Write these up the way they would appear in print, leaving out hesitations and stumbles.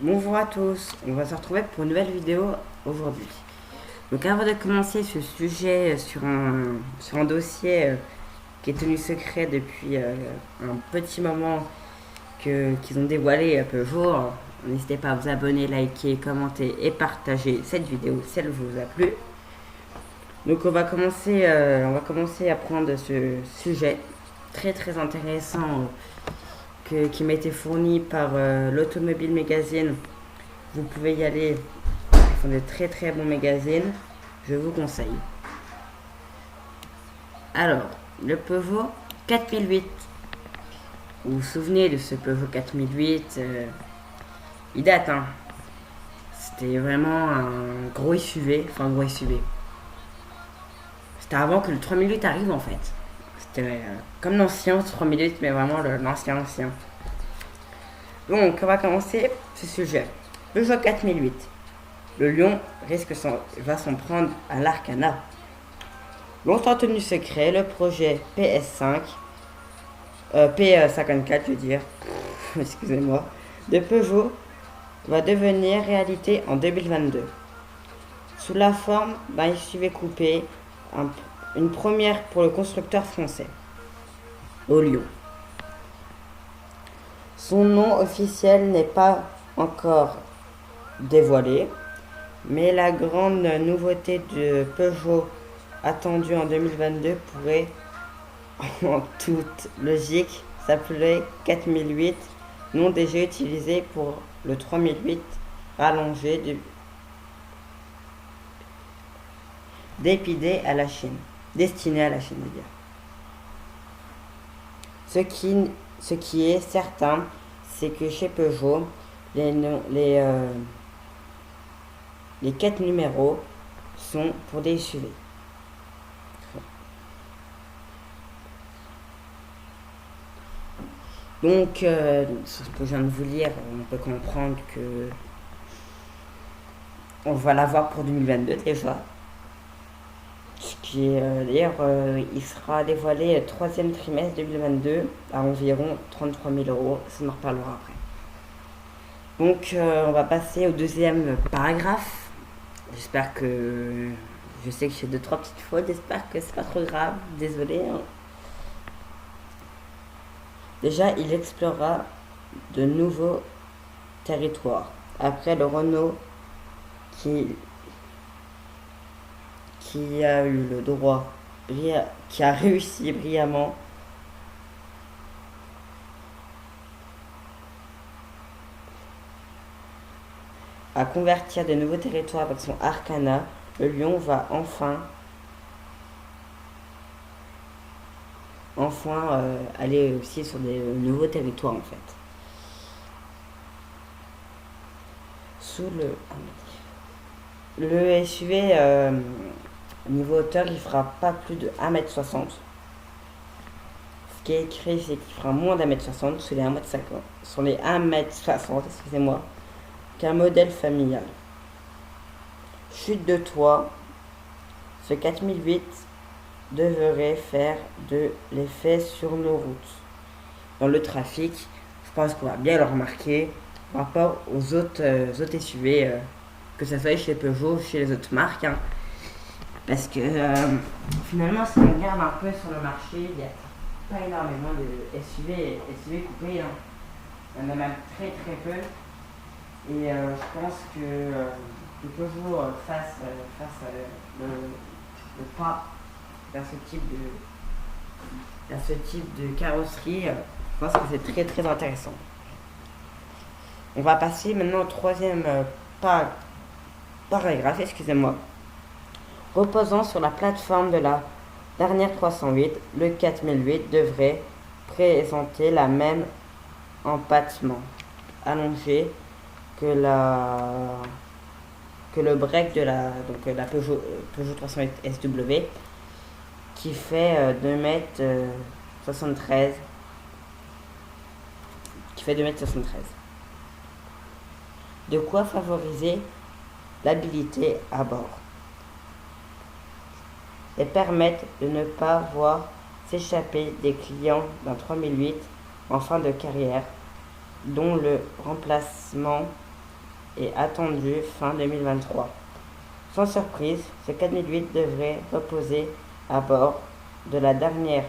Bonjour à tous, on va se retrouver pour une nouvelle vidéo aujourd'hui. Donc avant de commencer ce sujet sur un dossier qui est tenu secret depuis un petit moment qu'ils ont dévoilé peu jour, n'hésitez pas à vous abonner, liker, commenter et partager cette vidéo si elle vous a plu. Donc on va commencer à prendre ce sujet très intéressant qui m'a été fourni par l'Automobile Magazine. Vous pouvez y aller, ils font de très bons magazines, je vous conseille. Alors, le Peugeot 4008. Vous vous souvenez de ce Peugeot 4008 il date, hein. C'était vraiment un gros SUV, enfin un gros SUV. C'était avant que le 3008 arrive en fait. C'était comme l'ancien 3008, mais vraiment l'ancien. Donc, on va commencer ce sujet. Peugeot 4008. Le lion va s'en prendre à l'Arcana. Longtemps tenu secret, le projet PS5, P54 je veux dire, excusez-moi, de Peugeot va devenir réalité en 2022. Sous la forme d'un SUV coupé, une première pour le constructeur français, au Lyon. Son nom officiel n'est pas encore dévoilé, mais la grande nouveauté de Peugeot attendue en 2022 pourrait, en toute logique, s'appeler 4008, nom déjà utilisé pour le 3008 rallongé destiné à la Chine, Ce qui est certain, c'est que chez Peugeot, les 4 numéros sont pour des SUV. Donc, ce que je viens de vous lire, on peut comprendre que on va l'avoir pour 2022 déjà. Ce qui est d'ailleurs, il sera dévoilé troisième trimestre 2022 à environ 33 000 euros. Ça en reparlera après. Donc, on va passer au deuxième paragraphe. J'espère que je sais que j'ai 2-3 petites fautes. J'espère que c'est pas trop grave. Désolé. Hein. Déjà, il explorera de nouveaux territoires. Après le Renault qui a eu le droit, qui a réussi brillamment à convertir de nouveaux territoires avec son Arcana, le Lion va enfin aller aussi sur des nouveaux territoires en fait. Sous le SUV niveau hauteur, il fera pas plus de 1m60. Ce qui est écrit, c'est qu'il fera moins d'1m60 sur les 1m50, sur les 1m60, excusez-moi, qu'un modèle familial. Chute de toit, ce 4008 devrait faire de l'effet sur nos routes. Dans le trafic, je pense qu'on va bien le remarquer par rapport aux autres SUV, que ça soit chez Peugeot, chez les autres marques. Hein. Parce que finalement, si on regarde un peu sur le marché, il n'y a pas énormément de SUV coupés. Hein. Il y en a même très peu. Et je pense que Peugeot fasse le pas vers ce type de carrosserie, je pense que c'est très intéressant. On va passer maintenant au troisième paragraphe, excusez-moi. Reposant sur la plateforme de la dernière 308, le 4008 devrait présenter la même empattement allongé que le break de la Peugeot 308 SW qui fait 2m73 De quoi favoriser l'habilité à bord et permettre de ne pas voir s'échapper des clients d'un 3008 en fin de carrière dont le remplacement est attendu fin 2023. Sans surprise, ce 4008 devrait reposer à bord de la dernière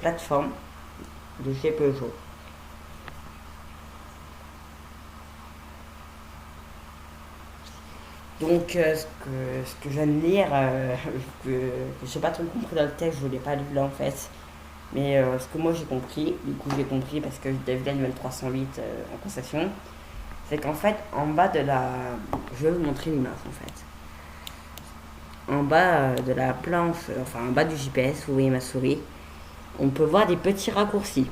plateforme de chez Peugeot. Donc ce que je viens de lire, que j'ai pas trop compris dans le texte, je l'ai pas lu là en fait. Mais ce que moi j'ai compris, du coup j'ai compris parce que je devais le 308 en concession, c'est qu'en fait en bas de la... Je vais vous montrer l'image en fait. En bas de la planche, enfin en bas du GPS, vous voyez ma souris, on peut voir des petits raccourcis.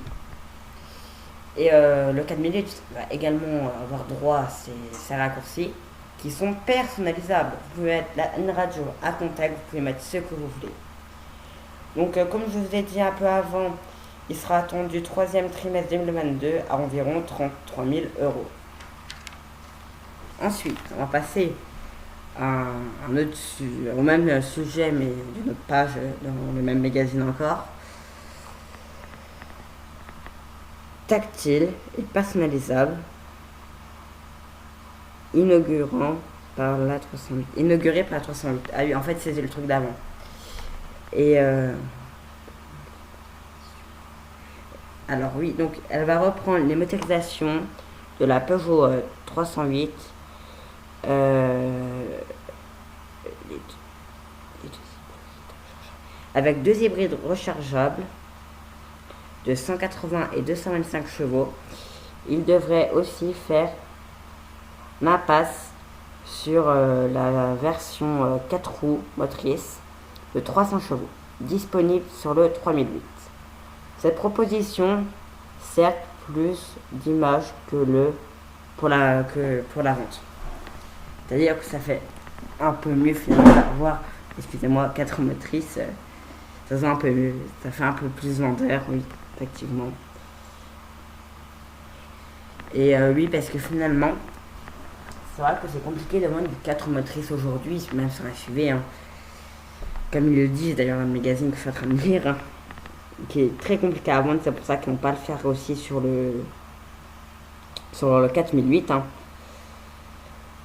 Et le 4008 va également avoir droit à ces raccourcis qui sont personnalisables. Vous pouvez mettre une radio à contact, vous pouvez mettre ce que vous voulez. Donc comme je vous ai dit un peu avant, il sera attendu 3e trimestre 2022 à environ 33 000 euros. Ensuite, on va passer à au même sujet mais d'une autre page dans le même magazine encore. Tactile et personnalisable, inauguré par la 308. Ah oui, en fait c'est le truc d'avant. Et alors oui, donc elle va reprendre les motorisations de la Peugeot 308, avec 2 hybrides rechargeables de 180 et 225 chevaux. Il devrait aussi faire l'impasse sur la version 4 roues motrices de 300 chevaux, disponible sur le 3008. Cette proposition certes plus d'image pour la vente. C'est-à-dire que ça fait un peu mieux finalement d'avoir, excusez-moi, 4 motrices, ça fait un peu mieux, ça fait un peu plus vendeur, oui, effectivement. Et oui, parce que finalement, c'est vrai que c'est compliqué de vendre 4 motrices aujourd'hui, même sur un SUV, hein. Comme ils le disent d'ailleurs dans le magazine que je suis en train de lire, hein, qui est très compliqué à vendre, c'est pour ça qu'ils vont pas le faire aussi sur le 4008. Hein.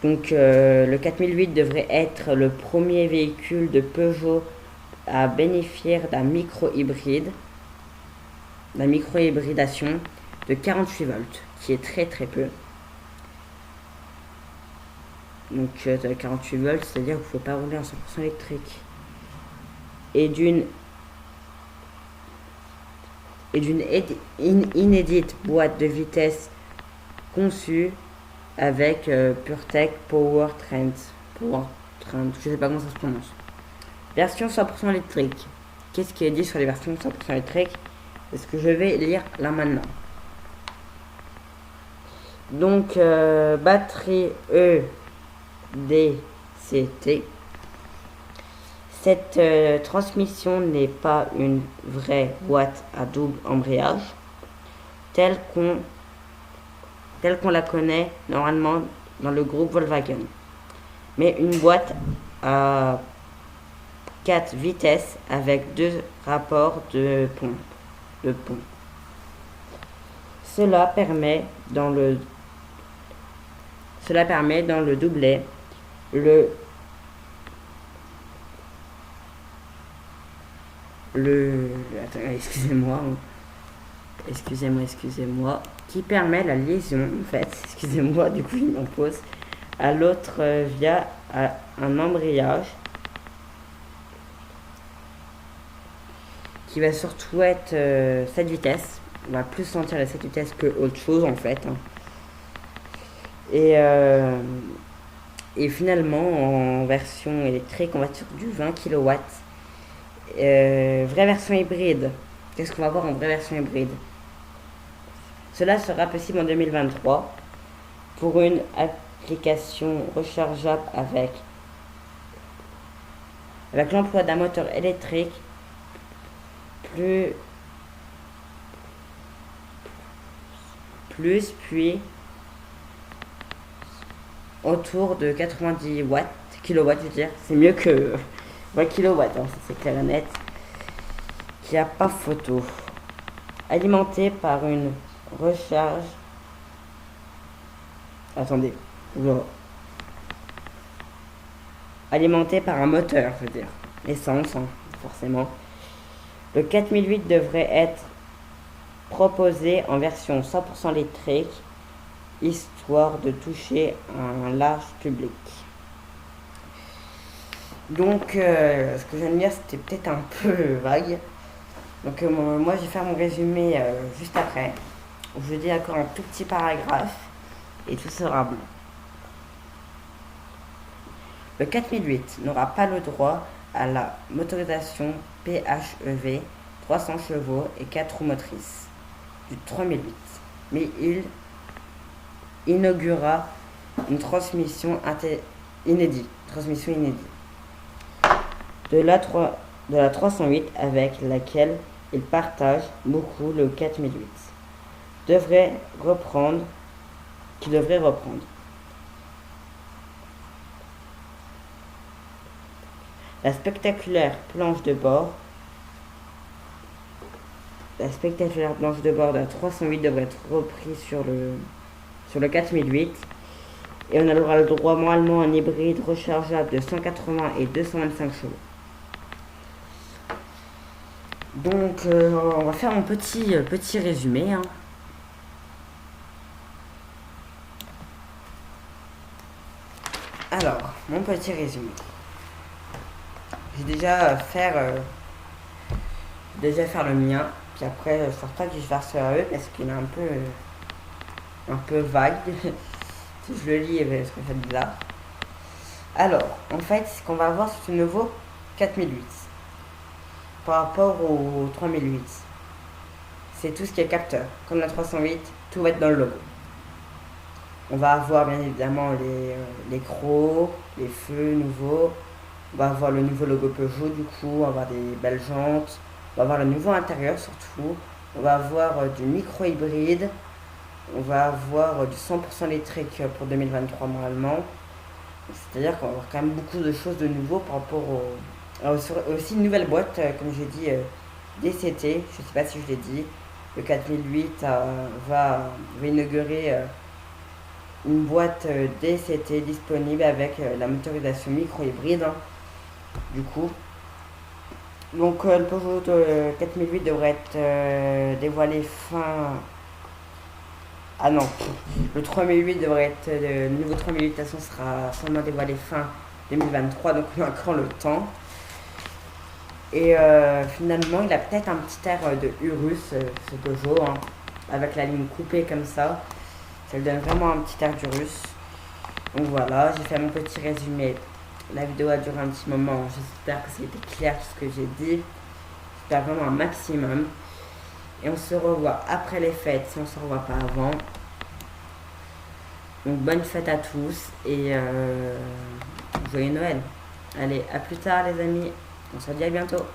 Donc le 4008 devrait être le premier véhicule de Peugeot à bénéficier d'un micro-hybridation de 48 volts, qui est très très peu. Donc 48 volts, c'est-à-dire que vous ne pouvez pas rouler en 100% électrique. Et d'une inédite boîte de vitesse conçue avec PureTech Powertrain, je sais pas comment ça se prononce. Version 100% électrique. Qu'est-ce qui est dit sur les versions 100% électriques? C'est ce que je vais lire là maintenant. Donc batterie EDCT. Cette transmission n'est pas une vraie boîte à double embrayage telle qu'on la connaît normalement dans le groupe Volkswagen, mais une boîte à 4 vitesses avec 2 rapports de pompe. Cela permet dans le doublet excusez-moi, qui permet la liaison, en fait, excusez-moi, du coup il m'en pose, à l'autre via un embrayage qui va surtout être 7 vitesses. On va plus sentir la 7 vitesses que autre chose en fait. Hein. Et finalement, en version électrique, on va sur du 20 kW. Vraie version hybride. Qu'est-ce qu'on va voir en vraie version hybride? Cela sera possible en 2023 pour une application rechargeable avec l'emploi d'un moteur électrique puis autour de 90 kilowatts, je veux dire. C'est mieux que 20 kilowatts, hein, c'est clair et net. il n'y a pas photo. Alimenté par une recharge. Attendez. Oula. Alimenté par un moteur, je veux dire. Essence, hein, forcément. Le 4008 devrait être proposé en version 100% électrique, histoire de toucher un large public. Donc, ce que je viens de dire, c'était peut-être un peu vague. Donc, moi, je vais faire mon résumé juste après. Je dis encore un tout petit paragraphe et tout sera bon. Le 4008 n'aura pas le droit à la motorisation PHEV 300 chevaux et 4 roues motrices du 3008, mais il inaugurera une transmission inédite de la 308 avec laquelle il partage beaucoup le 4008 qui devrait reprendre. La spectaculaire planche de bord de la 308 devrait être reprise sur le 4008 et on aura le droit normalement à un hybride rechargeable de 180 et 225 chevaux. Donc on va faire un petit résumé. Hein. Alors, mon petit résumé. Je vais déjà faire le mien, puis après je sors pas que je verse à eux parce qu'il est un peu vague. Si je le lis, parce que ça fait bizarre. Alors, en fait, ce qu'on va voir c'est ce nouveau 4008 par rapport au 3008. C'est tout ce qui est capteur. Comme la 308, tout va être dans le logo. On va avoir bien évidemment les crocs, les feux nouveaux. On va avoir le nouveau logo Peugeot du coup, on va avoir des belles jantes. On va avoir le nouveau intérieur surtout. On va avoir du micro-hybride. On va avoir du 100% électrique pour 2023 normalement. C'est-à-dire qu'on va avoir quand même beaucoup de choses de nouveau par rapport aussi une nouvelle boîte, comme j'ai dit, DCT. Je ne sais pas si je l'ai dit. Le 4008 va inaugurer une boîte DCT disponible avec la motorisation micro-hybride. Hein, du coup. Donc le Peugeot 4008 devrait être dévoilé fin... Ah non, le 3008 devrait être... Le nouveau 3008 de toute façon sera sûrement dévoilé fin 2023, donc on a encore le temps. Et finalement, il a peut-être un petit air de Urus, ce Peugeot, hein, avec la ligne coupée comme ça. Ça lui donne vraiment un petit air d'Urus. Donc voilà, j'ai fait mon petit résumé. La vidéo a duré un petit moment. J'espère que c'était clair tout ce que j'ai dit. J'espère vraiment un maximum. Et on se revoit après les fêtes si on ne se revoit pas avant. Donc bonne fête à tous et joyeux Noël. Allez, à plus tard les amis. On se dit à bientôt.